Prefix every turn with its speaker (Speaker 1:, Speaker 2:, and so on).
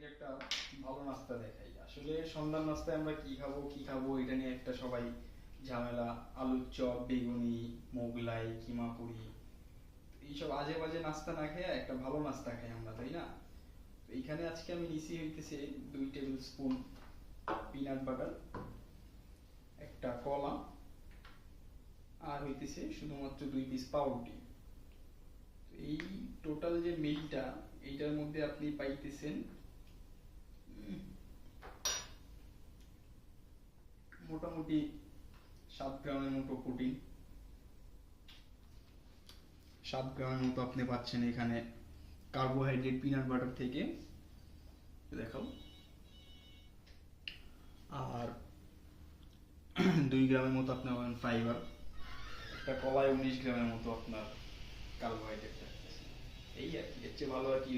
Speaker 1: আপনাদেরকে একটা ভালো নাস্তা দেখাই। আসলে সন্ধ্যার নাস্তায় আমরা কি খাবো এটা নিয়ে একটা সবাই ঝামেলা। আলুর চপ, বেগুনি, মোগলাই, কিমা পুরি, এইসব আজে বাজে নাস্তা না খেয়ে একটা ভালো নাস্তা খাই আমরা, তাই না? তো এইখানে আজকে আমি নিছি হইতেছে 2 টেবিল স্পুন পিনাট বাটার, একটা কলা, আর হইতেছে শুধুমাত্র 2 পিস পাউরুটি। এই টোটাল যে মিলটা, এইটার মধ্যে আপনি পাইতেছেন মোটামুটি 7 গ্রামের মতো প্রোটিন, 7 গ্রামের মতো আপনি পাচ্ছেন এখানে কার্বোহাইড্রেট পিনাট বাটার থেকে। দেখাও। আর 2 গ্রামের মতো আপনার ফাইবার, একটা কলায় 19 গ্রামের মতো আপনার কার্বোহাইড্রেট থাকতেছে। এই আর কি, এর চেয়ে ভালো আর কি